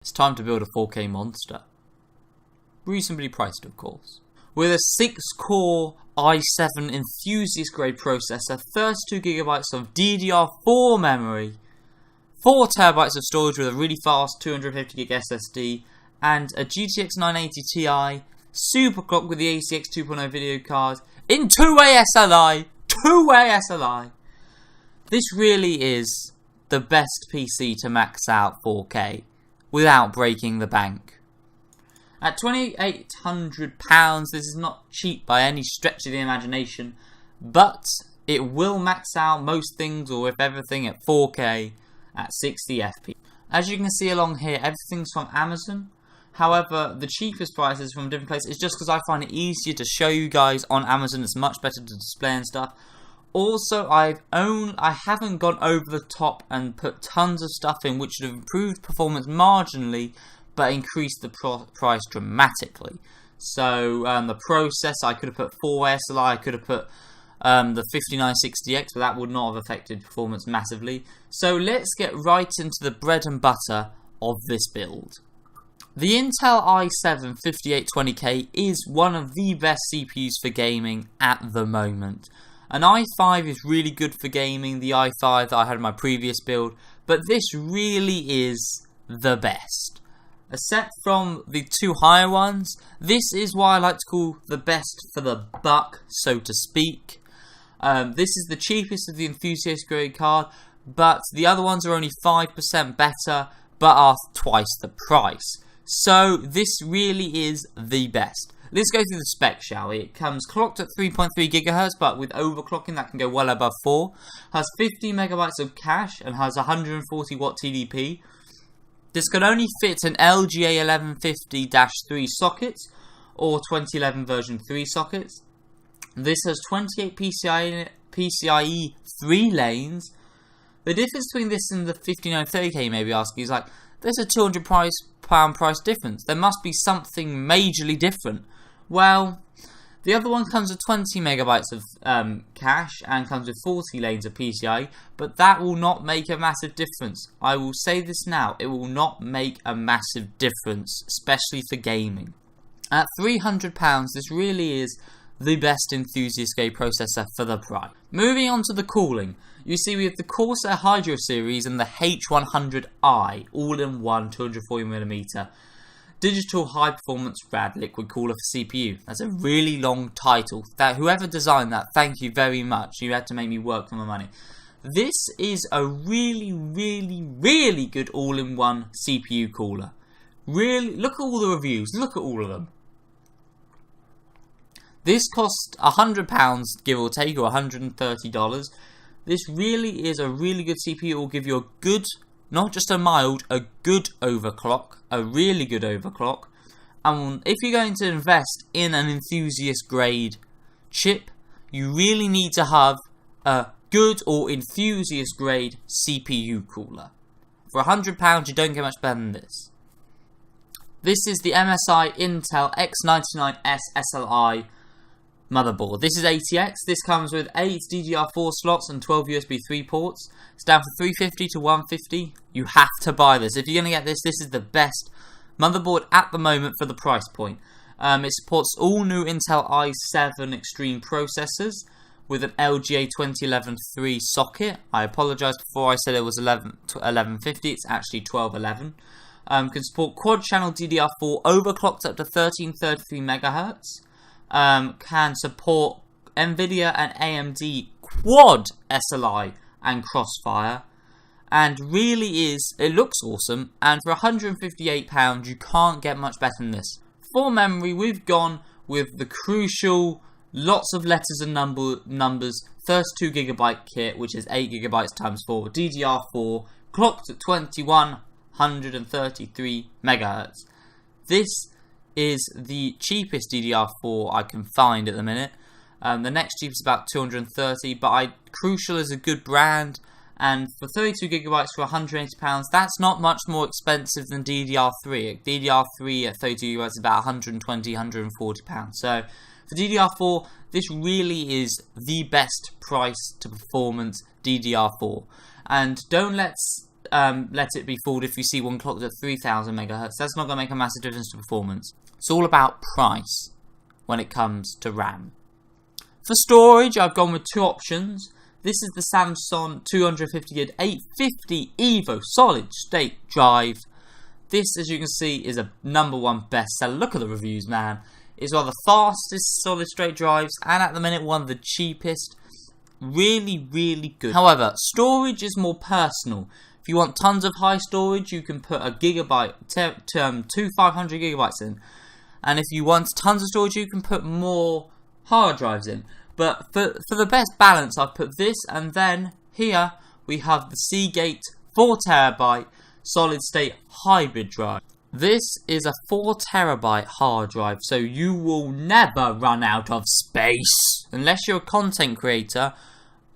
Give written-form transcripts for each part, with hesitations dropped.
It's time to build a 4K monster. Reasonably priced, of course. With a 6-core i7 Enthusiast grade processor, 32GB of DDR4 memory, 4TB of storage with a really fast 250GB SSD, and a GTX 980 Ti, superclock with the ACX 2.0 video card, in 2-way SLI! 2-way SLI! This really is the best PC to max out 4K without breaking the bank. At £2,800, this is not cheap by any stretch of the imagination, but it will max out most things, or if everything, at 4K at 60 FPS. As you can see along here, everything's from Amazon. However, the cheapest prices from different places is just because I find it easier to show you guys on Amazon. It's much better to display and stuff. Also, I haven't gone over the top and put tons of stuff in which would have improved performance marginally, but increased the price dramatically. So the processor, I could have put 4 SLI, I could have put the 5960X, but that would not have affected performance massively. So let's get right into the bread and butter of this build. The Intel i7 5820K is one of the best CPUs for gaming at the moment. An i5 is really good for gaming, the i5 that I had in my previous build, but this really is the best. Except from the two higher ones, this is what I like to call the best for the buck, so to speak. This is the cheapest of the Enthusiast grade card, but the other ones are only 5% better, but are twice the price. So this really is the best. Let's go through the spec, shall we? It comes clocked at 3.3 GHz, but with overclocking that can go well above 4. Has 50 megabytes of cache and has 140 watt TDP. This can only fit an LGA 1150-3 sockets or 2011 version 3 sockets. This has 28 PCIe 3 lanes. The difference between this and the 5930K, you may be asking, is like, there's a £200 price difference. There must be something majorly different. Well, the other one comes with 20 megabytes of cache and comes with 40 lanes of PCIe, but that will not make a massive difference. I will say this now, it will not make a massive difference, especially for gaming. At £300, this really is the best Enthusiast grade processor for the price. Moving on to the cooling, you see we have the Corsair Hydro series and the H100i, all in one 240mm digital high performance rad liquid cooler for CPU. That's a really long title. Whoever designed that, thank you very much. You had to make me work for my money. This is a really good all-in-one CPU cooler. Really, look at all the reviews. Look at all of them. This cost £100, give or take, or $130. This really is a really good CPU. It will give you a good, not just a mild, a good overclock, a really good overclock. And if you're going to invest in an Enthusiast grade chip, you really need to have a good or Enthusiast grade CPU cooler. For £100, you don't get much better than this. This is the MSI Intel X99S SLI motherboard. This is ATX. This comes with 8 DDR4 slots and 12 USB 3 ports. It's down from $350 to $150. You have to buy this. If you're going to get this, this is the best motherboard at the moment for the price point. It supports all new Intel i7 Extreme processors with an LGA 2011-3 socket. I apologise before I said it was 1150. It's actually 1211. Can support quad channel DDR4 overclocked up to 1333 MHz. Can support Nvidia and AMD quad SLI and Crossfire, and really is, it looks awesome, and for £158 you can't get much better than this. For memory, we've gone with the crucial, lots of letters and numbers 32GB kit, which is 8GB times 4 DDR4, clocked at 2133 MHz. This is the cheapest DDR4 I can find at the minute. The next cheapest is about 230, but Crucial is a good brand, and for 32GB for £180, that's not much more expensive than DDR3. DDR3 at 32GB is about £120, £140. So for DDR4, this really is the best price to performance DDR4. And don't let let it be fooled if you see one clocked at 3000 megahertz. That's not going to make a massive difference to performance. It's all about price when it comes to RAM. For storage, I've gone with two options. This is the Samsung 250GB 850 EVO solid state drive. This, as you can see, is a #1 bestseller. Look at the reviews, man. It's one of the fastest solid state drives, and at the minute, one of the cheapest. Really, really good. However, storage is more personal. If you want tons of high storage, you can put a gigabyte, two 500 gigabytes in. And if you want tons of storage, you can put more hard drives in. But for the best balance, I've put this, and then here we have the Seagate 4TB solid state hybrid drive. This is a 4TB hard drive, so you will never run out of space. Unless you're a content creator,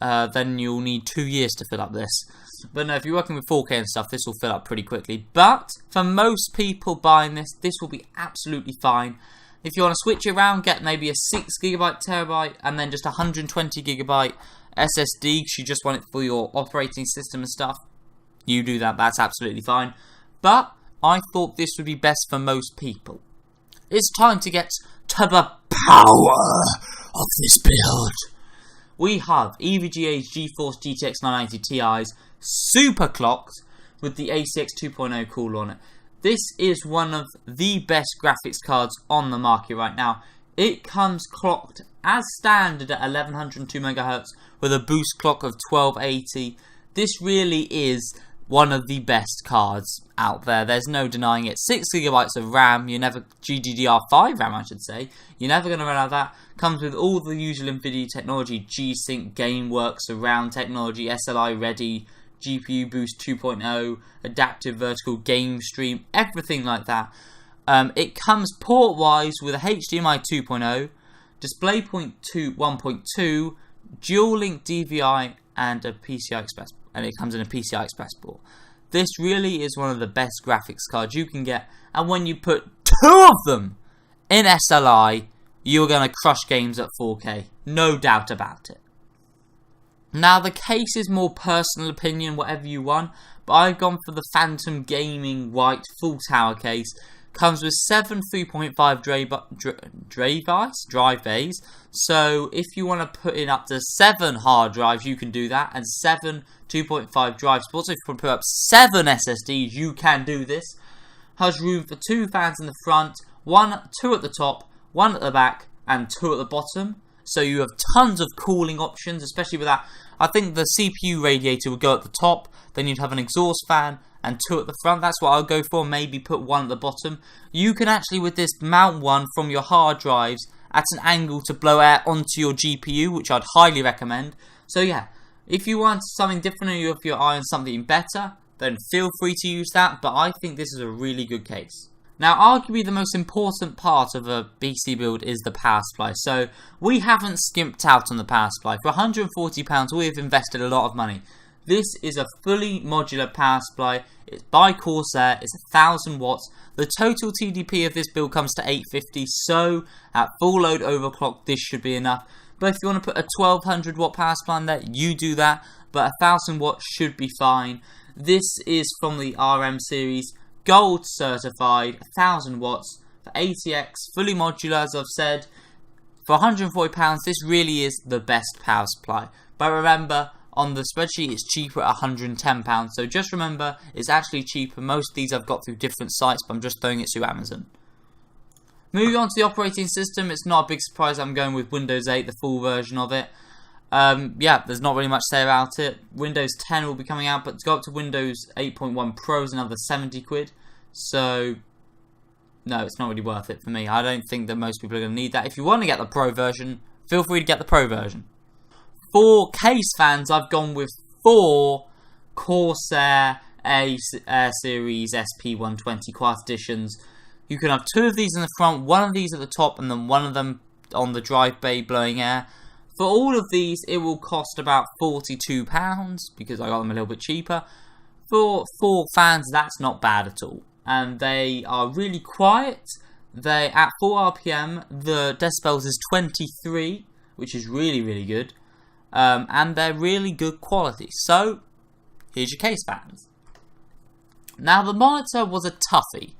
then you'll need 2 years to fill up this. But no, if you're working with 4K and stuff, this will fill up pretty quickly. But for most people buying this, this will be absolutely fine. If you want to switch it around, get maybe a 6GB terabyte and then just 120GB SSD because you just want it for your operating system and stuff, you do that, that's absolutely fine. But I thought this would be best for most people. It's time to get to the power of this build. We have EVGA's GeForce GTX 990 Ti's super clocked with the ACX 2.0 cooler on it. This is one of the best graphics cards on the market right now. It comes clocked as standard at 1102 MHz with a boost clock of 1280. This really is one of the best cards out there. There's no denying it. 6GB of RAM. DDR4 RAM, I should say. You're never going to run out of that. Comes with all the usual NVIDIA technology, G-Sync, GameWorks, surround technology, SLI ready, GPU Boost 2.0, adaptive vertical game stream, everything like that. It comes port-wise with a HDMI 2.0, DisplayPort 1.2, dual-link DVI, and a PCI Express. And it comes in a PCI Express port. This really is one of the best graphics cards you can get. And when you put 2 of them in SLI, you're going to crush games at 4K. No doubt about it. Now, the case is more personal opinion, whatever you want, but I've gone for the Phantom Gaming White Full Tower case. Comes with 7 3.5 drive bays, so if you want to put in up to 7 hard drives, you can do that, and 7 2.5 drive spots. So if you want to put up 7 SSDs, you can do this. Has room for 2 fans in the front, 2 at the top, 1 at the back, and 2 at the bottom. So you have tons of cooling options, especially with that. I think the CPU radiator would go at the top, then you'd have an exhaust fan and 2 at the front. That's what I'll go for, maybe put 1 at the bottom. You can actually, with this, mount one from your hard drives at an angle to blow air onto your GPU, which I'd highly recommend. So yeah, if you want something different or you have your eye on something better, then feel free to use that, but I think this is a really good case. Now, arguably the most important part of a PC build is the power supply. So, we haven't skimped out on the power supply. For £140, we've invested a lot of money. This is a fully modular power supply. It's by Corsair. It's 1000 watts. The total TDP of this build comes to 850. So, at full load overclock, this should be enough. But if you want to put a 1200 watt power supply in there, you do that. But 1000 watts should be fine. This is from the RM series. Gold certified, 1000 watts for ATX, fully modular, as I've said. For £140, this really is the best power supply. But remember, on the spreadsheet, it's cheaper at £110. So just remember, it's actually cheaper. Most of these I've got through different sites, but I'm just throwing it through Amazon. Moving on to the operating system, it's not a big surprise I'm going with Windows 8, the full version of it. Yeah, there's not really much to say about it. Windows 10 will be coming out, but to go up to Windows 8.1 Pro is another 70 quid. So, no, it's not really worth it for me. I don't think that most people are going to need that. If you want to get the Pro version, feel free to get the Pro version. For case fans, I've gone with 4 Corsair A Series SP120 Quad Editions. You can have 2 of these in the front, 1 of these at the top, and then 1 of them on the drive bay blowing air. For all of these, it will cost about £42 because I got them a little bit cheaper. For 4 fans, that's not bad at all. And they are really quiet. They at 4 RPM, the decibels is 23, which is really, really good. And they're really good quality. So, here's your case fans. Now the monitor was a toughie.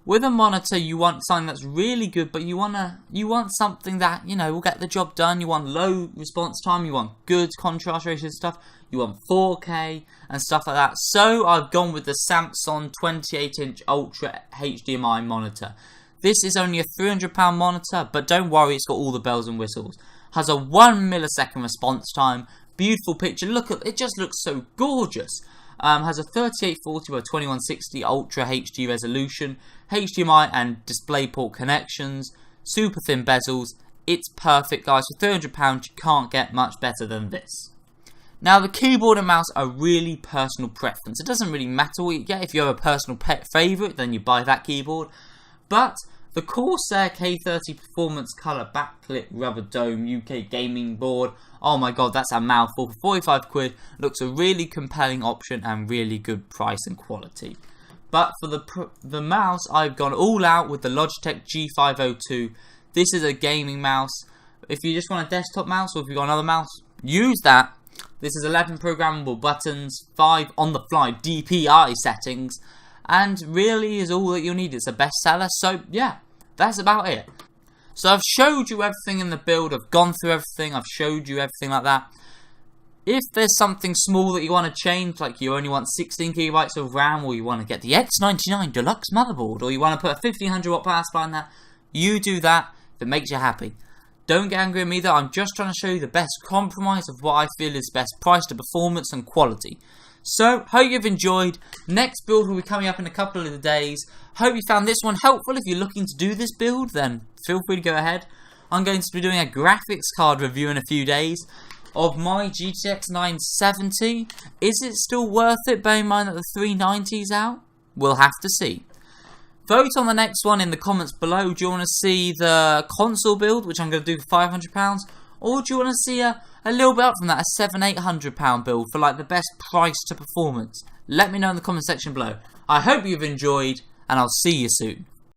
With a monitor, you want something that's really good, but you want something that, you know, will get the job done. You want low response time, you want good contrast ratio stuff, you want 4K and stuff like that. So I've gone with the Samsung 28-inch Ultra HDMI monitor. This is only a £300 monitor, but don't worry, it's got all the bells and whistles. Has a 1 millisecond response time, beautiful picture. Look at it, just looks so gorgeous. Has a 3840 by 2160 Ultra HD resolution, HDMI and DisplayPort connections, super thin bezels. It's perfect, guys. For £300, you can't get much better than this. Now, the keyboard and mouse are really personal preference. It doesn't really matter what you get. If you have a personal pet favourite, then you buy that keyboard. But the Corsair K30 Performance Colour Backlit Rubber Dome UK Gaming Board, oh my god, that's a mouthful. For 45 quid, looks a really compelling option and really good price and quality. But for the mouse, I've gone all out with the Logitech G502. This is a gaming mouse. If you just want a desktop mouse, or if you've got another mouse, use that. This is 11 programmable buttons, 5 on-the-fly DPI settings, and really is all that you'll need. It's a bestseller, so yeah, that's about it. So I've showed you everything in the build, I've gone through everything, I've showed you everything like that. If there's something small that you want to change, like you only want 16GB of RAM, or you want to get the X99 Deluxe motherboard, or you want to put a 1500 watt power supply in that, you do that if it makes you happy. Don't get angry at me though, I'm just trying to show you the best compromise of what I feel is best price to performance and quality. So, hope you've enjoyed. Next build will be coming up in a couple of days. Hope you found this one helpful. If you're looking to do this build, then feel free to go ahead. I'm going to be doing a graphics card review in a few days of my GTX 970. Is it still worth it, bear in mind that the 390's out? We'll have to see. Vote on the next one in the comments below. Do you want to see the console build, which I'm going to do for £500? Or do you want to see a little bit up from that, a £700-800 build for like the best price to performance? Let me know in the comment section below. I hope you've enjoyed, and I'll see you soon.